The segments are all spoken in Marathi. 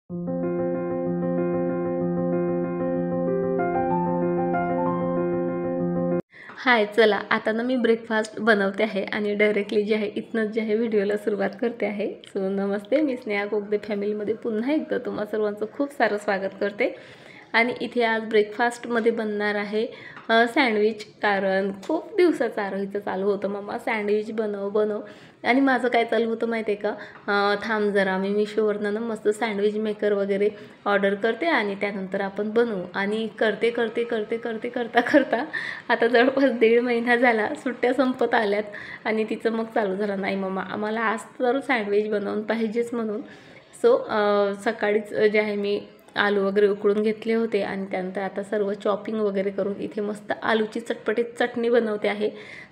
हाय, चला आता ना मी ब्रेकफास्ट बनवते आहे आणि डायरेक्टली जे आहे इथनंच जे आहे व्हिडिओला सुरुवात करते आहे. सो नमस्ते, मी स्नेहा कोगदे फॅमिलीमध्ये पुन्हा एकदा तुम्हा सर्वांचं खूप सारं स्वागत करते. आणि इथे आज ब्रेकफास्टमध्ये बनणार आहे सँडविच. कारण खूप दिवसाचं आरोहीचं चालू होतं, मम्मा सँडविच बनव बनव. आणि माझं काय चालू होतं माहिती आहे का, थांब जरा मी मिशोवरनं ना मस्त सँडविच मेकर वगैरे ऑर्डर करते आणि त्यानंतर आपण बनवू. आणि करते करता करता आता जवळपास 1.5 महिना झाला, सुट्ट्या संपत आल्यात आणि तिचं मग चालू झालं, नाही मम्मा आम्हाला आज तर सँडविच बनवून पाहिजेच म्हणून. सो सकाळीच जे आहे मी आलू वगैरे उकळून घेतले होते आणि त्यानंतर आता सर्व चॉपिंग वगैरे करून इथे मस्त आलूची चटपटीत चटणी बनवते आहे.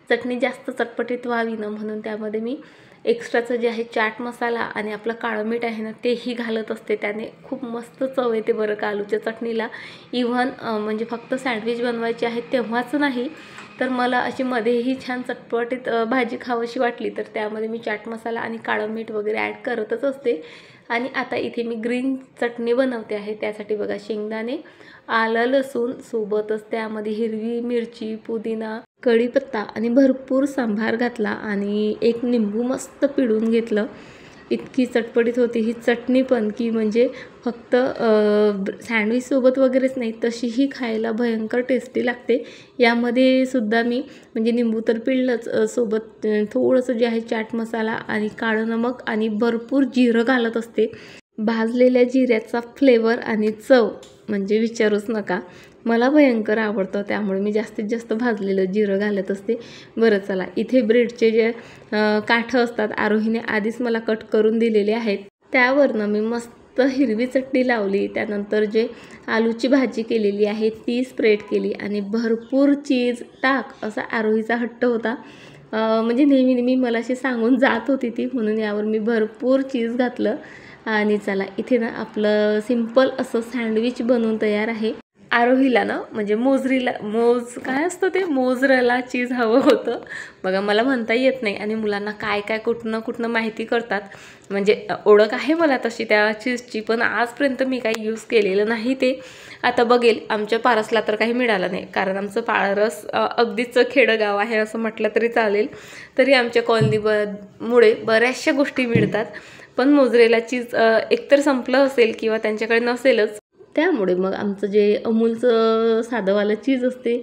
चटणी जास्त चटपटीत व्हावी ना म्हणून त्यामध्ये मी एक्स्ट्राचं जे आहे चाट मसाला आणि आपलं काळं मीठ आहे ना तेही घालत असते. त्याने खूप मस्त चव येते बरं का आलूच्या चटणीला. इव्हन म्हणजे फक्त सँडविच बनवायची आहे तेव्हाच नाही, तर मला अशी मध्येही छान चटपटीत भाजी खावीशी वाटली तर त्यामध्ये मी चाट मसाला आणि काळं मीठ वगैरे ॲड करतच असते. आणि आता इथे मी ग्रीन चटणी बनवते आहे. त्यासाठी बघा, शेंगदाणे, आलं, लसूण, सोबतच त्यामध्ये हिरवी मिरची, पुदिना, कढीपत्ता आणि भरपूर सांबार घातला आणि एक लिंबू मस्त पिळून घेतलं. इतकी चटपटीत होती ही चटणी पण की म्हणजे फक्त सँडविचसोबत वगैरेच नाही, तशीही खायला भयंकर टेस्टी लागते. यामध्ये सुद्धा मी म्हणजे लिंबू तर पिळलंच, सोबत थोडंसं जे आहे चाट मसाला आणि काळं नमक आणि भरपूर जिरं घालत असते. भाजलेल्या जिऱ्याचा फ्लेवर आणि चव म्हणजे विचारूच नका, मला भयंकर आवडतं, त्यामुळे मी जास्तीत जास्त भाजलेलं जिरं घालत असते. बरं चला, इथे ब्रेडचे जे काठं असतात आरोहीने आधीच मला कट करून दिलेले आहेत. त्यावरनं मी मस्त हिरवी चटणी लावली. त्यानंतर जे आलूची भाजी केलेली आहे ती स्प्रेड केली आणि भरपूर चीज टाक असा आरोहीचा हट्ट होता. म्हणजे नेहमी मला अशी सांगून जात होती ती, म्हणून यावर मी भरपूर चीज घातलं. आणि चला इथे ना आपलं सिंपल असं सँडविच बनवून तयार आहे. आरोहीला ना म्हणजे काय असतं ते, मोजरेला चीज हवं होतं बघा. मला म्हणता येत नाही आणि मुलांना काय कुठनं माहिती करतात. म्हणजे ओळख आहे मला तशी त्या चीजची, पण आजपर्यंत मी काही यूज केलेलं नाही ते. आता बघेल, आमच्या पारसला तर काही मिळालं नाही, कारण आमचं पारस अगदीच खेडगाव आहे असं म्हटलं तरी चालेल. तरी आमच्या कॉलनीमुळे बऱ्याचशा गोष्टी मिळतात, पण मोजरेला चीज एकतर संपलं असेल किंवा त्यांच्याकडे नसेलच. त्यामुळे मग आमचं जे अमूलचं साधंवालं चीज असते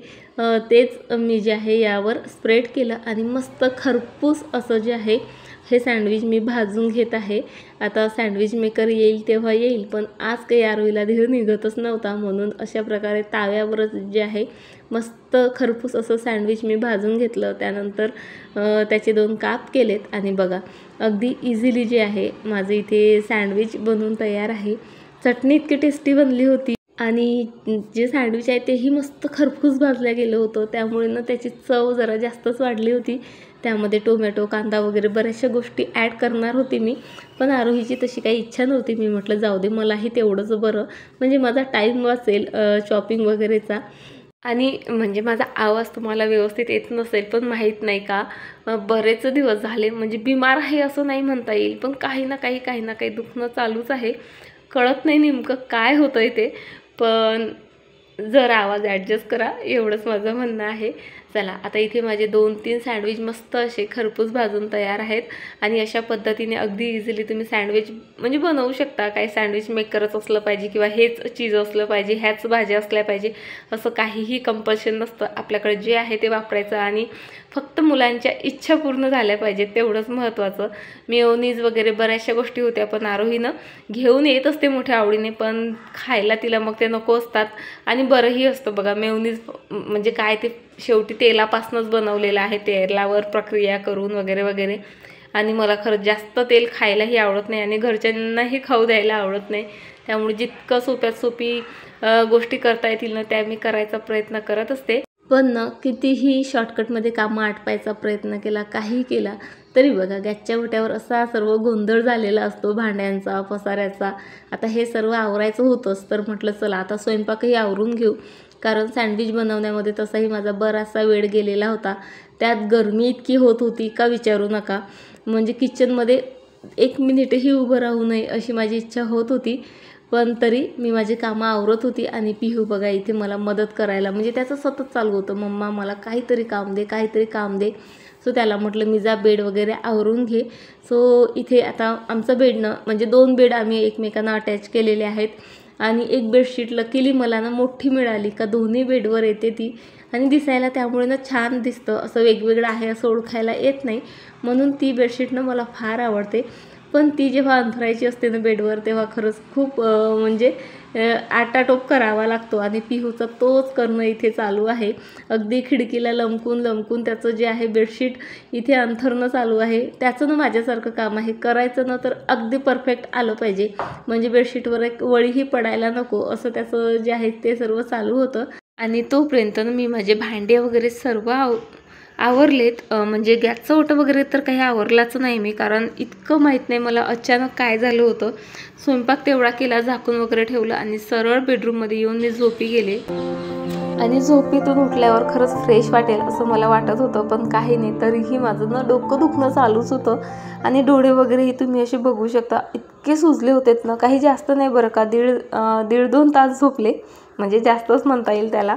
तेच मी जे आहे यावर स्प्रेड केलं आणि मस्त खरपूस असं जे आहे हे सँडविच मी भाजून घेत आहे. आता सँडविच मेकर येईल तेव्हा येईल, पण आज काही आरोहीला धीर निघतच नव्हता, म्हणून अशा प्रकारे ताव्यावरच जे आहे मस्त खरपूस असं सँडविच मी भाजून घेतलं. त्यानंतर त्याचे 2 काप केलेत आणि बघा अगदी इझिली जे आहे माझं इथे सँडविच बनवून तयार आहे. चटणी इतकी टेस्टी बनली होती आणि जे सँडविच आहे तेही मस्त खरपूस भाजलं गेलं होतं, त्यामुळे ना त्याची चव जरा जास्तच वाढली होती. त्यामध्ये टोमॅटो, कांदा वगैरे बऱ्याचशा गोष्टी ॲड करणार होती मी, पण आरोहीची तशी काही इच्छा नव्हती. मी म्हटलं जाऊ दे, मलाही तेवढंच बरं, म्हणजे माझा टाईम वाचेल शॉपिंग वगैरेचा. आणि म्हणजे माझा आवाज तुम्हाला व्यवस्थित येत नसेल, पण माहीत नाही का बरेच दिवस झाले म्हणजे बिमार आहे असं नाही म्हणता येईल, पण काही ना काही दुखणं चालूच आहे. कळत नाही नेमकं काय होतं आहे ते, पण जरा आवाज ॲडजस्ट करा एवढंच माझं म्हणणं आहे. चला आता इथे माझे 2-3 सँडविच मस्त असे खरपूस भाजून तयार आहेत आणि अशा पद्धतीने अगदी इझिली तुम्ही सँडविच म्हणजे बनवू शकता. काही सँडविच मेकरच असलं पाहिजे किंवा हेच चीज असलं पाहिजे, ह्याच भाज्या असल्या पाहिजे असं काहीही कंपल्शन नसतं. आपल्याकडे जे आहे ते वापरायचं आणि फक्त मुलांच्या इच्छा पूर्ण झाल्या पाहिजेत, तेवढंच महत्त्वाचं. मेयोनीज वगैरे बऱ्याचशा गोष्टी होत्या, पण आरोहीनं घेऊन येत असते मोठ्या आवडीने, पण खायला तिला मग ते नको असतात. आणि बरंही असतं बघा, मेयोनीज म्हणजे काय ते शेवटी तेलापासूनच बनवलेलं आहे, तेलावर प्रक्रिया करून वगैरे वगैरे. आणि मला खरंच जास्त तेल खायलाही आवडत नाही आणि घरच्यांनाही खाऊ द्यायला आवडत नाही. त्यामुळे जितकं सोप्यात सोपी गोष्टी करता येतील ना त्या मी करायचा प्रयत्न करत असते. पण ना कितीही शॉर्टकटमध्ये कामं आटपायचा प्रयत्न केला, काही केला तरी बघा गॅसच्या ओट्यावर असा सर्व गोंधळ झालेला असतो, भांड्यांचा, पसाऱ्याचा. आता हे सर्व आवरायचं होतंच, तर म्हटलं चला आता स्वयंपाकही आवरून घेऊ, कारण सँडविच बनवण्यामध्ये तसाही माझा बराचसा वेळ गेलेला होता. त्यात गरमी इतकी होत होती का विचारू नका. म्हणजे किचनमध्ये 1 मिनिटही उभं राहू नये अशी माझी इच्छा होत होती. पण तरी मी माझी कामं आवरत होती आणि पिहू बघा इथे मला मदत करायला, म्हणजे त्याचं सतत चालू होतं, मम्मा मला काहीतरी काम दे, काहीतरी काम दे. सो त्याला म्हटलं मी जा बेड वगैरे आवरून घे. सो इथे आता आमचं बेडनं म्हणजे 2 बेड आम्ही एकमेकांना अटॅच केलेले आहेत आणि एक बेडशीट लकीली मला ना मोठी मिळाली का दोन्ही बेडवर येते ती आणि दिसायला त्यामुळे ना छान दिसतं. असं वेगवेगळं आहे असं ओळखायला येत नाही, म्हणून ती बेडशीटनं मला फार आवडते. पण ती जेव्हा अंथरायची असते ना बेडवर तेव्हा खरंच खूप म्हणजे आटाटोप करावा लागतो आणि पिहूचा तोच करणं इथे चालू आहे. अगदी खिडकीला लमकून त्याचं जे आहे बेडशीट इथे अंथरणं चालू आहे. त्याचं ना माझ्यासारखं काम आहे, करायचं ना तर अगदी परफेक्ट आलं पाहिजे, म्हणजे बेडशीटवर एक वळीही पडायला नको असं त्याचं जे आहे ते सर्व चालू होतं. आणि तोपर्यंत मी माझे भांडे वगैरे सर्व आवरलेत. म्हणजे गॅसचं ओटं वगैरे तर काही आवरलाचं नाही मी, कारण इतकं माहीत नाही मला अचानक काय झालं होतं. स्वयंपाक तेवढा केला, झाकून वगैरे ठेवलं आणि सरळ बेडरूममध्ये येऊन मी झोपी गेले. आणि झोपेतून उठल्यावर खरंच फ्रेश वाटेल असं मला वाटत होतं, पण काही नाही, तरीही माझं ना डोकं दुखणं चालूच होतं आणि डोळे वगैरेही तुम्ही असे बघू शकता इतके सुजले होतेत ना. काही जास्त नाही बरं का, 1.5-2 तास झोपले, म्हणजे जास्तच म्हणता येईल त्याला.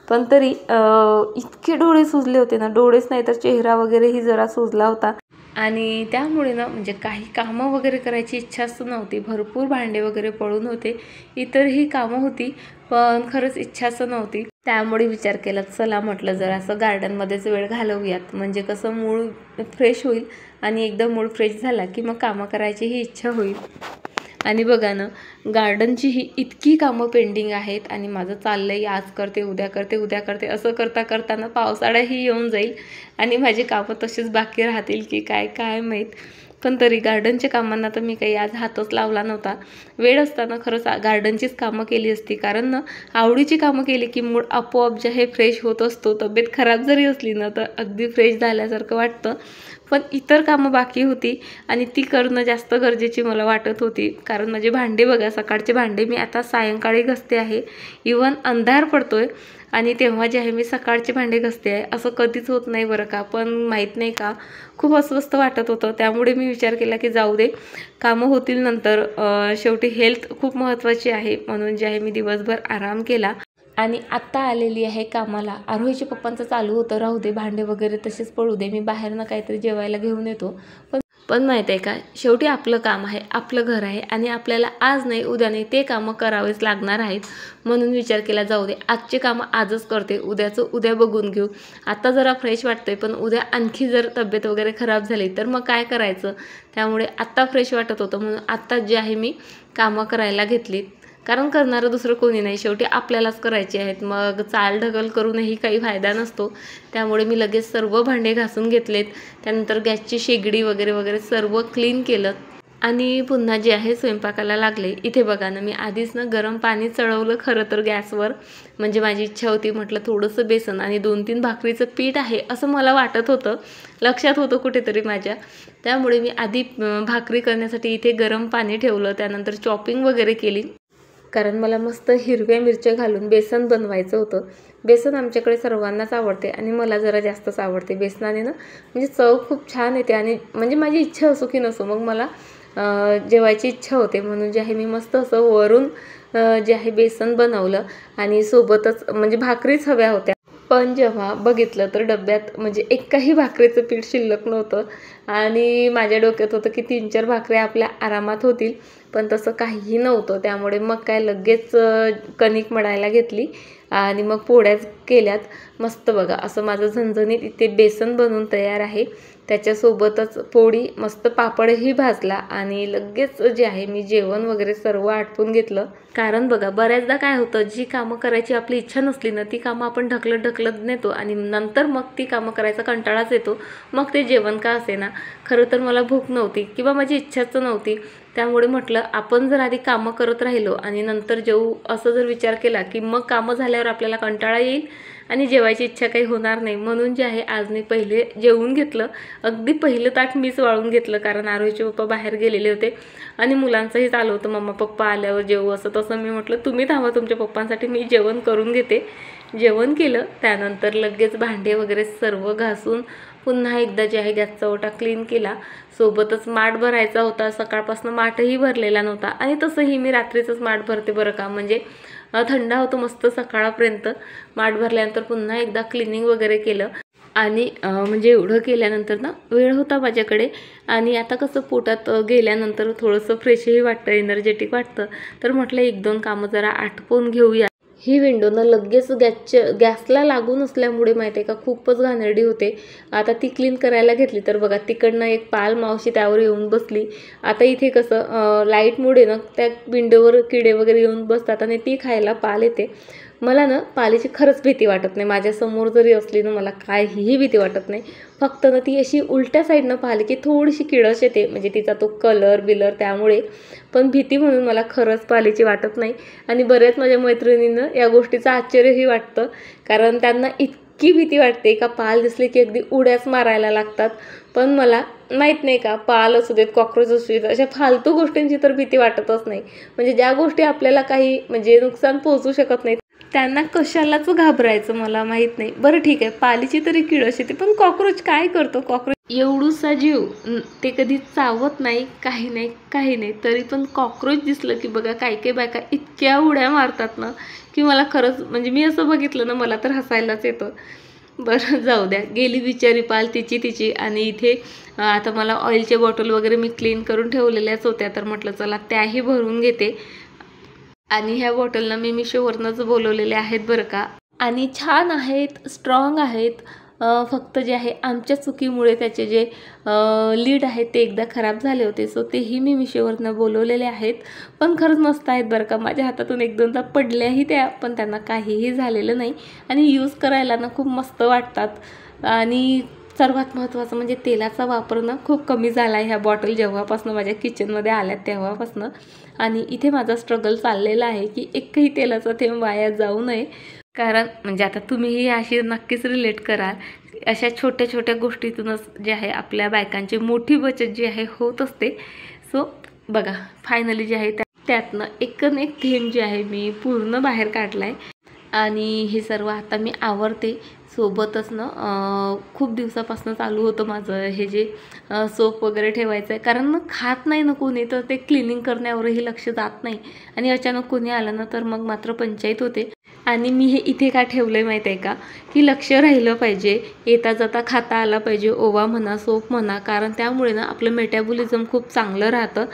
पण तरी इतके डोळे सुजले होते ना, डोळेच नाही तर चेहरा वगैरेही जरा सुजला होता. आणि त्यामुळे ना म्हणजे काही कामं वगैरे करायची इच्छाच नव्हती. भरपूर भांडे वगैरे पडून होते, इतरही कामं होती, पण खरंच इच्छाच नव्हती. त्यामुळे विचार केला चला म्हटलं जरा असं गार्डनमध्येच वेळ घालवूयात, म्हणजे कसं मूड फ्रेश होईल आणि एकदा मूड फ्रेश झाला की मग कामं करायचीही इच्छा होईल. आणि बघा ना, गार्डनची ही इतकी कामं पेंडिंग आहेत आणि माझं चाललं आहे आज करते उद्या करते उद्या करते असं करता करताना पावसाळाही येऊन जाईल आणि माझी कामं तशीच बाकी राहतील की काय माहीत. पण तरी गार्डनच्या कामांना तर मी काही आज हातच लावला नव्हता. वेळ असताना खरंच गार्डनचीच कामं केली असती, कारण ना आवडीची कामं केली की मूड आपोआप जे आहे फ्रेश होत असतो. तब्येत खराब जरी असली ना तर अगदी फ्रेश झाल्यासारखं वाटतं. पण इतर कामं बाकी होती आणि ती करणं जास्त गरजेची मला वाटत होती, कारण माझे भांडे बघा, सकाळचे भांडे मी आता सायंकाळी घासते आहे. इवन अंधार पडतोय आणि तेव्हा जे आहे मी सकाळचे भांडे घासते आहे. असं कधीच होत नाही बरं का, पण माहीत नाही का खूप अस्वस्थ वाटत होतं. त्यामुळे मी विचार केला की जाऊ दे, कामं होतील नंतर, शेवटी हेल्थ खूप महत्त्वाची आहे, म्हणून जे आहे मी दिवसभर आराम केला. आणि आत्ता आलेली आहे कामाला. आरोहीच्या पप्पांचं चालू होतं राहू दे भांडे वगैरे तसेच पडू दे, मी बाहेरनं काहीतरी जेवायला घेऊन येतो. पण माहीत आहे का, शेवटी आपलं काम आहे, आपलं घर आहे आणि आपल्याला आज नाही उद्या नाही ते कामं करावेच लागणार आहेत. म्हणून विचार केला जाऊ दे, आजचे कामं आजच करते, उद्याचं उद्या बघून घेऊ. आता जरा फ्रेश वाटतंय, पण उद्या आणखी जर तब्येत वगैरे खराब झाली तर मग काय करायचं. त्यामुळे आत्ता फ्रेश वाटत होतं म्हणून आत्ता जे आहे मी कामं करायला घेतली, कारण करणारं दुसरं कोणी नाही, शेवटी आपल्यालाच करायचे आहेत. मग चालढकल करूनही काही फायदा नसतो. त्यामुळे मी लगेच सर्व भांडे घासून घेतलेत. त्यानंतर गॅसची शेगडी वगैरे सर्व क्लीन केलं आणि पुन्हा जे आहे स्वयंपाकाला लागले. इथे बघा ना, मी आधीच ना गरम पाणी चढवलं खरं तर गॅसवर, म्हणजे माझी इच्छा होती, म्हटलं थोडंसं बेसन आणि 2-3 भाकरीचं पीठ आहे असं मला वाटत होतं, लक्षात होतं कुठेतरी माझ्या. त्यामुळे मी आधी भाकरी करण्यासाठी इथे गरम पाणी ठेवलं. त्यानंतर चॉपिंग वगैरे केली, कारण मला मस्त हिरव्या मिरच्या घालून बेसन बनवायचं होतं. बेसन आमच्याकडे सर्वांनाच आवडते आणि मला जरा जास्तच आवडते. बेसनाने ना म्हणजे चव खूप छान येते आणि म्हणजे माझी इच्छा असो की नसो मग मला जेवायची इच्छा होते, म्हणून जे आहे मी मस्त असं वरून जे आहे बेसन बनवलं आणि सोबतच म्हणजे भाकरीच हव्या होत्या. पण जेव्हा बघितलं तर डब्यात म्हणजे एकही भाकरीचं पीठ शिल्लक नव्हतं आणि माझ्या डोक्यात होतं की 3-4 भाकऱ्या आपल्या आरामात होतील, पण तसं काहीही नव्हतं. त्यामुळे मग काय लगेच कणिक मळायला घेतली आणि मग पोळ्या केल्यात. मस्त बघा असं माझं झणझणीत इथे बेसन बनवून तयार आहे. त्याच्यासोबतच पोळी, मस्त पापडही भाजला आणि लगेच जे आहे मी जेवण वगैरे सर्व आटपून घेतलं. कारण बघा बऱ्याचदा काय होतं, जी कामं करायची आपली इच्छा नसली ना ती कामं आपण ढकलत नेतो आणि नंतर मग ती कामं करायचा कंटाळाच येतो. मग ते जेवण का असेना, खरं तर मला भूक नव्हती किंवा माझी इच्छाच नव्हती. त्यामुळे म्हटलं आपण जर आधी कामं करत राहिलो आणि नंतर जेवू असं जर विचार केला की मग कामं झाल्यावर आपल्याला कंटाळा येईल आणि जेवायची इच्छा काही होणार नाही. म्हणून जे आहे आज मी पहिले जेवून घेतलं. अगदी पहिलं ताट मीच वाळून घेतलं, कारण आरोहीचे पप्पा बाहेर गेलेले होते आणि मुलांचंही चालू होतं मम्मा पप्पा आल्यावर जेवू असं तसं. मी म्हटलं तुम्ही थांबा तुमच्या पप्पांसाठी, मी जेवण करून घेते. जेवण केलं. त्यानंतर लगेच भांडे वगैरे सर्व घासून पुन्हा एकदा जे आहे गॅसचा ओटा क्लीन केला. सोबतच माठ भरायचा होता. सकाळपासून माठही भरलेला नव्हता आणि तसंही मी रात्रीचंच माठ भरते बरं का, म्हणजे थंडा होतो मस्त सकाळपर्यंत. माठ भरल्यानंतर पुन्हा एकदा क्लिनिंग वगैरे केलं आणि म्हणजे एवढं केल्यानंतर ना वेळ होता माझ्याकडे आणि आता कसं पोटात गेल्यानंतर थोडंसं फ्रेशही वाटतं, एनर्जेटिक वाटतं. तर म्हटलं 1-2 कामं जरा आटपून घेऊया. ही विंडो ना लगेच गॅसला लागून असल्यामुळे माहिती आहे का खूपच घाणेरडी होते. आता ती क्लीन करायला घेतली तर बघा तिकडनं एक पाल मावशी त्यावर येऊन बसली. आता इथे कसं लाईटमुळे ना त्या विंडोवर किडे वगैरे येऊन बसतात आणि ती खायला पाल येते. मला ना पालीची खरंच भीती वाटत नाही. माझ्यासमोर जरी असली ना मला काहीही भीती वाटत नाही. फक्त ना ती अशी उलट्या साईडनं पाहिली की थोडीशी किळस येते, म्हणजे तिचा तो कलर त्यामुळे. पण भीती म्हणून मला खरंच पालीची वाटत नाही. आणि बऱ्याच माझ्या मैत्रिणींना या गोष्टीचं आश्चर्यही वाटतं, कारण त्यांना इतकी भीती वाटते का पाल दिसले की अगदी उड्याच मारायला लागतात. पण मला माहीत नाही का पाल असू देत, कॉक्रोच असू देत, अशा फालतू गोष्टींची तर भीती वाटतच नाही. म्हणजे ज्या गोष्टी आपल्याला काही म्हणजे नुकसान पोहोचू शकत नाही त्यांना कशालाच घाबरायचं मला माहीत नाही. बरं ठीक आहे, पालीची तरी किळस येते, पण कॉक्रोच काय करतो? कॉक्रोच एवढूसा जीव, ते कधी चावत नाही, काही नाही. तरी पण कॉक्रोच दिसलं की बघा काही बायका इतक्या उड्या मारतात ना की मला खरंच म्हणजे मी असं बघितलं ना मला तर हसायलाच येतं. बरं जाऊ द्या, गेली बिचारी पाल तिची. आणि इथे आता मला ऑइलचे बॉटल वगैरे मी क्लीन करून ठेवलेल्याच होत्या, तर म्हटलं चला त्याही भरून घेते. आणि ह्या बॉटलना मी मिशोवरनंच बोलवलेले आहेत बरं का, आणि छान आहेत, स्ट्रॉंग आहेत. फक्त जे आहे आमच्या चुकीमुळे त्याचे जे लीड आहेत ते एकदा खराब झाले होते, सो तेही मी मिशोवरनं बोलवलेले आहेत. पण खरंच मस्त आहेत बरं का. माझ्या हातातून 1-2दा पडल्याही त्या, पण त्यांना काहीही झालेलं नाही आणि यूज करायला ना खूप मस्त वाटतात. आणि सर्वात महत्त्वाचं म्हणजे तेलाचा वापर ना खूप कमी झाला आहे ह्या बॉटल जेव्हापासून माझ्या किचनमध्ये आल्यात तेव्हापासून. आणि इथे माझा स्ट्रगल चाललेला आहे की एकही तेलाचा थेंब वाया जाऊ नये, कारण म्हणजे आता तुम्हीही अशी नक्कीच रिलेट कराल. अशा छोट्या गोष्टीतूनच जे आहे आपल्या बायकांची मोठी बचत जी आहे होत असते. सो बघा फायनली जे आहे त्यातनं एक थेंब जे आहे मी पूर्ण बाहेर काढला आहे. आणि हे सर्व आता मी आवरते. सोबतच ना खूप दिवसापासून चालू होतं माझं हे जे सोप वगैरे ठेवायचं आहे, कारण मग खात नाही ना कोणी, तर ते क्लिनिंग करण्यावरही लक्ष जात नाही. आणि अचानक कोणी आलं ना तर मग मात्र पंचायत होते. आणि मी हे इथे का ठेवलं आहे माहीत आहे का, की लक्ष राहिलं पाहिजे, येता जाता खाता आला पाहिजे ओवा म्हणा, सोप म्हणा, कारण त्यामुळे ना आपलं मेटाबॉलिझम खूप चांगलं राहतं.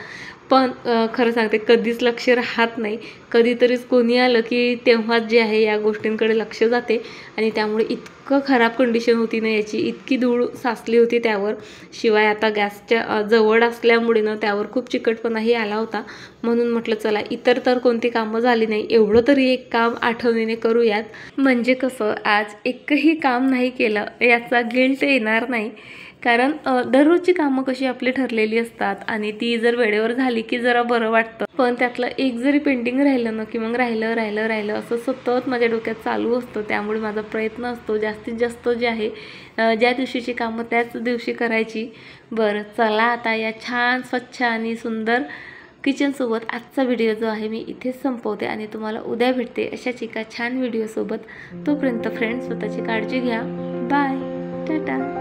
पण खरं सांगते कधीच लक्ष राहत नाही. कधीतरीच कोणी आलं की तेव्हाच जे आहे या गोष्टींकडे लक्ष जाते. आणि त्यामुळे इतकं खराब कंडिशन होती ना याची, इतकी धूळ साचली होती त्यावर. शिवाय आता गॅसच्या जवळ असल्यामुळे ना त्यावर खूप चिकटपणाही आला होता. म्हणून म्हटलं चला इतर तर कोणती कामं झाली नाही, एवढं तरी एक काम आठवणीने करूयात. म्हणजे कसं आज एकही काम नाही केलं याचा गिल्ट येणार नाही, कारण दररोजची कामं कशी आपली ठरलेली असतात आणि ती जर वेळेवर झाली की जरा बरं वाटतं. पण त्यातलं एक जरी पेंडिंग राहिलं ना की मग राहिलं असं सतत माझ्या डोक्यात चालू असतं. त्यामुळे माझा प्रयत्न असतो जास्तीत जास्त जे आहे ज्या दिवशीची कामं त्याच दिवशी करायची. बरं चला आता या छान स्वच्छ आणि सुंदर किचनसोबत आजचा व्हिडिओ जो आहे मी इथेच संपवते आणि तुम्हाला उद्या भेटते अशाच एका छान व्हिडिओसोबत. तोपर्यंत फ्रेंड्स स्वतःची काळजी घ्या. बाय, टाटा.